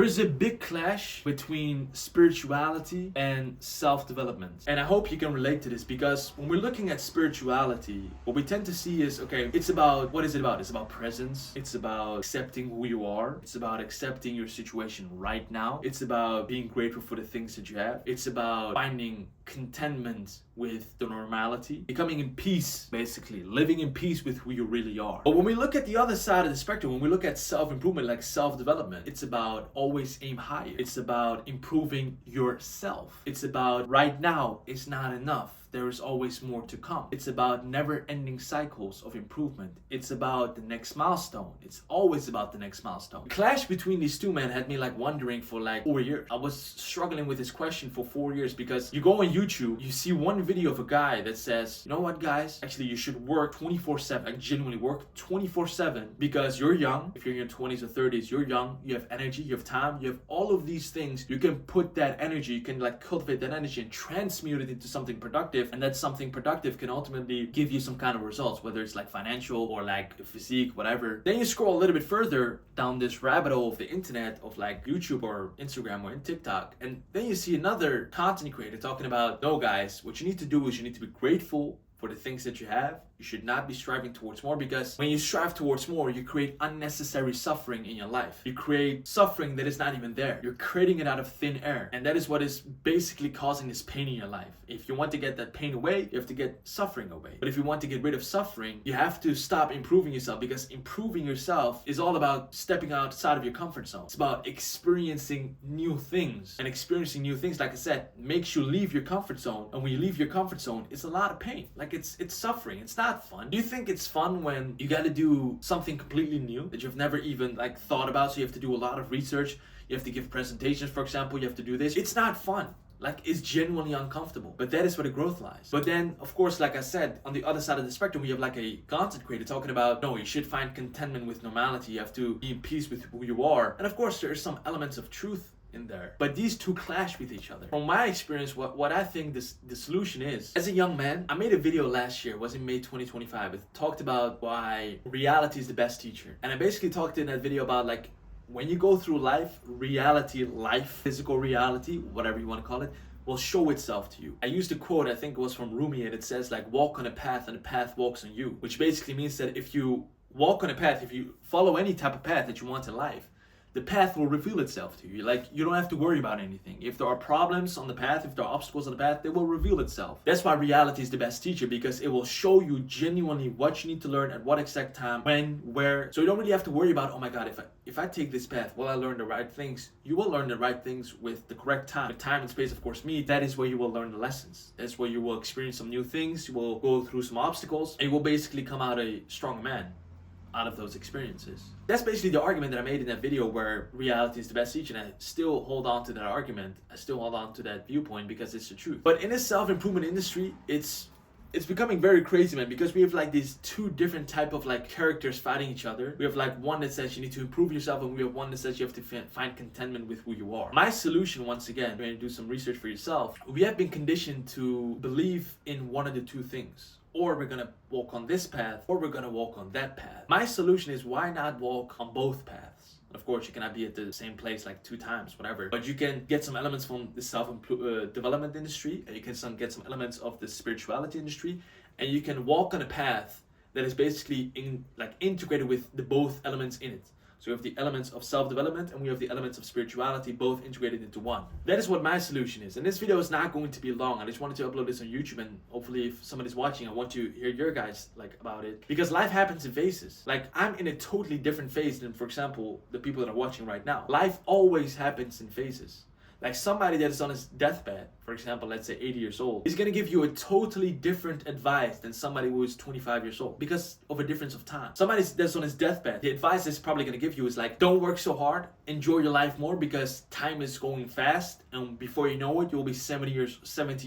There's a big clash between spirituality and self-development. And I hope you can relate to this, because when we're looking at spirituality, what we tend to see is, okay, it's about, what is it about? It's about presence. It's about accepting who you are. It's about accepting your situation right now. It's about being grateful for the things that you have. It's about finding contentment with the normality, becoming in peace, basically living in peace with who you really are. But when we look at the other side of the spectrum, when we look at self-improvement, like self-development, it's about always aim higher. It's about improving yourself. It's about right now is not enough. There is always more to come. It's about never-ending cycles of improvement. It's about the next milestone. It's always about the next milestone. The clash between these two men had me like wondering for like 4 years. I was struggling with this question for 4 years, because you go on YouTube, you see one video of a guy that says, you know what guys, actually you should work 24/7, like genuinely work 24/7, because you're young. If you're in your 20s or 30s, you're young, you have energy, you have time, you have all of these things. You can put that energy, you can like cultivate that energy and transmute it into something productive. And that something productive can ultimately give you some kind of results, whether it's like financial or like physique, whatever. Then you scroll a little bit further down this rabbit hole of the internet, of like YouTube or Instagram or in TikTok, and then you see another content creator talking about, no guys, what you need to do is you need to be grateful for the things that you have. You should not be striving towards more, because when you strive towards more, you create unnecessary suffering in your life. You create suffering that is not even there. You're creating it out of thin air. And that is what is basically causing this pain in your life. If you want to get that pain away, you have to get suffering away. But if you want to get rid of suffering, you have to stop improving yourself, because improving yourself is all about stepping outside of your comfort zone. It's about experiencing new things. And experiencing new things, like I said, makes you leave your comfort zone. And when you leave your comfort zone, it's a lot of pain. Like it's suffering. It's not fun. Do you think it's fun when you got to do something completely new that you've never even like thought about? So you have to do a lot of research. You have to give presentations, for example. You have to do this. It's not fun. Like, it's genuinely uncomfortable. But that is where the growth lies. But then, of course, like I said, on the other side of the spectrum, we have like a content creator talking about, no, you should find contentment with normality. You have to be in peace with who you are. And of course, there are some elements of truth in there. But these two clash with each other. From my experience, what I think the solution is, as a young man, I made a video last year, it was in May 2025. It talked about why reality is the best teacher. And I basically talked in that video about like, when you go through life, physical reality, whatever you want to call it, will show itself to you. I used a quote, I think it was from Rumi, and it says like, walk on a path and the path walks on you. Which basically means that if you walk on a path, if you follow any type of path that you want in life, the path will reveal itself to you. Like, you don't have to worry about anything. If there are problems on the path, if there are obstacles on the path, they will reveal itself. That's why reality is the best teacher, because it will show you genuinely what you need to learn at what exact time, when, where. So you don't really have to worry about, oh my God, if I take this path, will I learn the right things? You will learn the right things with the correct time. The time and space, of course, meet. That is where you will learn the lessons. That's where you will experience some new things. You will go through some obstacles, and you will basically come out a stronger man out of those experiences. That's basically the argument that I made in that video, where reality is the best teacher, and I still hold on to that argument. I still hold on to that viewpoint because it's the truth. But in this self-improvement industry, it's becoming very crazy, man, because we have like these two different type of like characters fighting each other. We have like one that says you need to improve yourself, and we have one that says you have to find contentment with who you are. My solution, once again, when you do some research for yourself, we have been conditioned to believe in one of the two things. Or we're gonna walk on this path, or we're gonna walk on that path. My solution is, why not walk on both paths? Of course, you cannot be at the same place like 2 times, whatever. But you can get some elements from the self-development industry, and you can get some elements of the spirituality industry, and you can walk on a path that is basically integrated with the both elements in it. So we have the elements of self-development, and we have the elements of spirituality, both integrated into one. That is what my solution is. And this video is not going to be long. I just wanted to upload this on YouTube, and hopefully if somebody's watching, I want to hear your guys about it. Because life happens in phases. Like, I'm in a totally different phase than, for example, the people that are watching right now. Life always happens in phases. Like, somebody that is on his deathbed, for example, let's say 80 years old, is going to give you a totally different advice than somebody who is 25 years old, because of a difference of time. Somebody that's on his deathbed, the advice that's probably going to give you is like, don't work so hard, enjoy your life more, because time is going fast, and before you know it, you'll be 70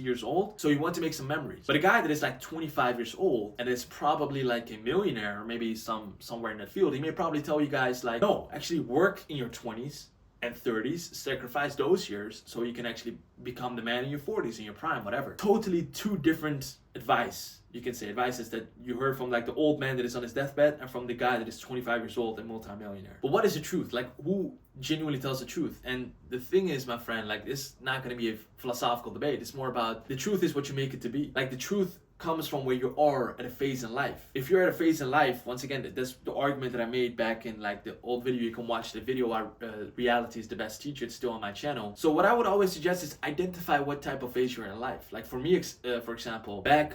years old, so you want to make some memories. But a guy that is like 25 years old, and is probably like a millionaire, or maybe somewhere in that field, he may probably tell you guys like, no, actually work in your 20s, and 30s, sacrifice those years so you can actually become the man in your 40s, in your prime, whatever. Totally two different advice. You can say advices that you heard from like the old man that is on his deathbed and from the guy that is 25 years old and multimillionaire. But what is the truth? Like, who genuinely tells the truth? And the thing is, my friend, like, this is not going to be a philosophical debate. It's more about the truth is what you make it to be. Like, the truth comes from where you are at a phase in life. If you're at a phase in life, once again, that's the argument that I made back in like the old video. You can watch the video, reality is the best teacher. It's still on my channel. So what I would always suggest is identify what type of phase you're in life. Like for me, for example, back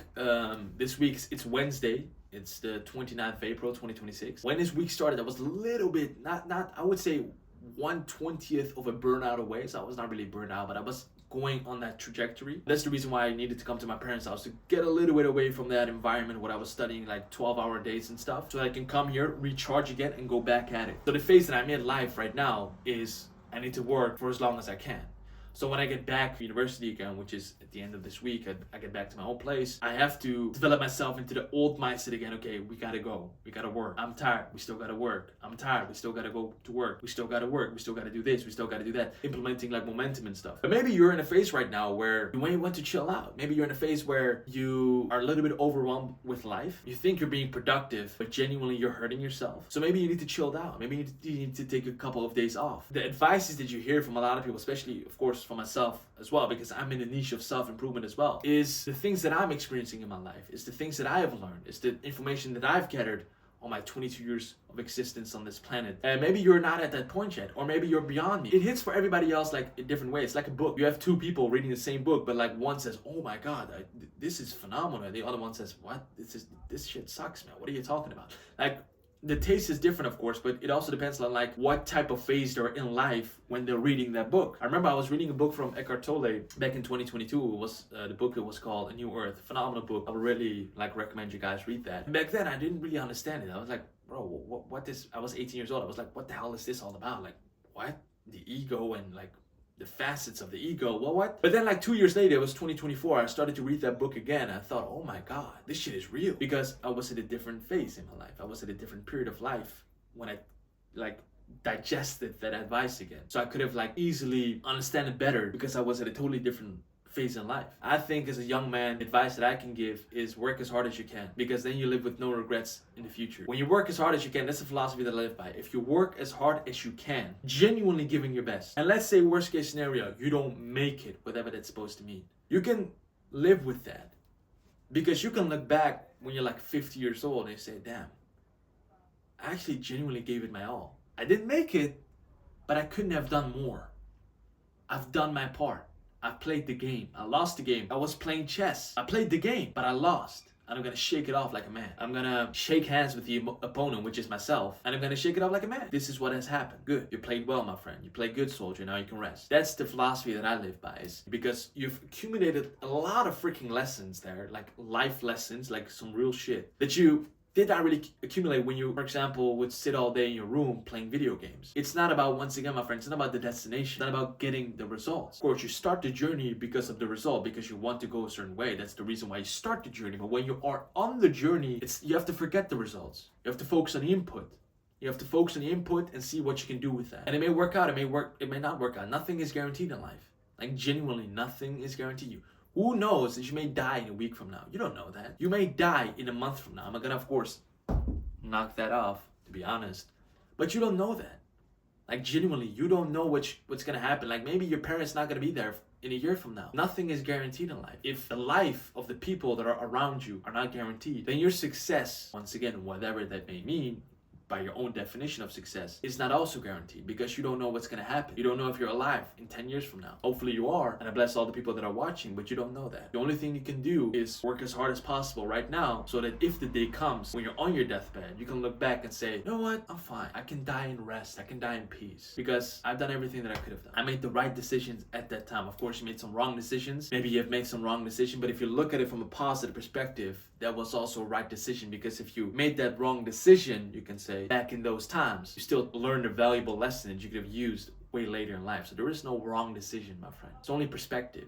this week, it's Wednesday. It's the 29th of April, 2026. When this week started, I was a little bit, not I would say 1/20th of a burnout away. So I was not really burnt out, but I was going on that trajectory. That's the reason why I needed to come to my parents' house, to get a little bit away from that environment where I was studying like 12-hour days and stuff, so that I can come here, recharge again, and go back at it. So the phase that I'm in life right now is I need to work for as long as I can. So when I get back to university again, which is at the end of this week, I get back to my own place, I have to develop myself into the old mindset again. Okay, we gotta go. We gotta work. I'm tired. We still gotta work. I'm tired. We still gotta go to work. We still gotta work. We still gotta do this. We still gotta do that. Implementing like momentum and stuff. But maybe you're in a phase right now where you may want to chill out. Maybe you're in a phase where you are a little bit overwhelmed with life. You think you're being productive, but genuinely you're hurting yourself. So maybe you need to chill out. Maybe you need to take a couple of days off. The advices that you hear from a lot of people, especially, of course, for myself as well, because I'm in the niche of self-improvement as well, is the things that I'm experiencing in my life, is the things that I have learned, is the information that I've gathered on my 22 years of existence on this planet. And maybe you're not at that point yet, or maybe you're beyond me. It hits for everybody else like in different ways. It's like a book. You have two people reading the same book, but like one says, oh my God, this is phenomenal. And the other one says, what? This shit sucks, man. What are you talking about? Like, the taste is different, of course, but it also depends on like what type of phase they're in life when they're reading that book. I remember I was reading a book from Eckhart Tolle back in 2022. It was the book that was called A New Earth. Phenomenal book. I would really like recommend you guys read that. And back then I didn't really understand it. I was like, bro, what this? I was 18 years old. I was like, what the hell is this all about? Like, what? The ego and like the facets of the ego, what? But then like 2 years later, it was 2024, I started to read that book again. I thought, oh my God, this shit is real. Because I was at a different phase in my life. I was at a different period of life when I like digested that advice again. So I could have like easily understand it better because I was at a totally different phase in life. I think as a young man, advice that I can give is work as hard as you can, because then you live with no regrets in the future. When you work as hard as you can, that's a philosophy that I live by. If you work as hard as you can, genuinely giving your best, and let's say worst case scenario, you don't make it, whatever that's supposed to mean, you can live with that, because you can look back when you're like 50 years old and say, damn, I actually genuinely gave it my all. I didn't make it, but I couldn't have done more. I've done my part. I played the game. I lost the game. I was playing chess. I played the game, but I lost. And I'm gonna shake it off like a man. I'm gonna shake hands with the opponent, which is myself, and I'm gonna shake it off like a man. This is what has happened. Good. You played well, my friend. You played good, soldier. Now you can rest. That's the philosophy that I live by, is because you've accumulated a lot of freaking lessons there, like life lessons, like some real shit that you did not really accumulate when you, for example, would sit all day in your room playing video games. It's not about, once again, my friends, it's not about the destination. It's not about getting the results. Of course, you start the journey because of the result, because you want to go a certain way. That's the reason why you start the journey. But when you are on the journey, you have to forget the results. You have to focus on the input. You have to focus on the input and see what you can do with that. And it may work out, it may not work out. Nothing is guaranteed in life. Like, genuinely, nothing is guaranteed. Who knows that you may die in a week from now? You don't know that. You may die in a month from now. I'm gonna, of course, knock that off, to be honest. But you don't know that. Like, genuinely, you don't know what's gonna happen. Like, maybe your parents not gonna be there in a year from now. Nothing is guaranteed in life. If the life of the people that are around you are not guaranteed, then your success, once again, whatever that may mean, by your own definition of success, is not also guaranteed, because you don't know what's going to happen. You don't know if you're alive in 10 years from now. Hopefully you are, and I bless all the people that are watching, but you don't know that. The only thing you can do is work as hard as possible right now, so that if the day comes when you're on your deathbed, you can look back and say, you know what, I'm fine. I can die in rest. I can die in peace, because I've done everything that I could have done. I made the right decisions at that time. Of course, you made some wrong decisions. Maybe you've made some wrong decision, but if you look at it from a positive perspective, that was also a right decision, because if you made that wrong decision, you can say, back in those times, you still learned a valuable lesson that you could have used way later in life. So there is no wrong decision, my friend. It's only perspective.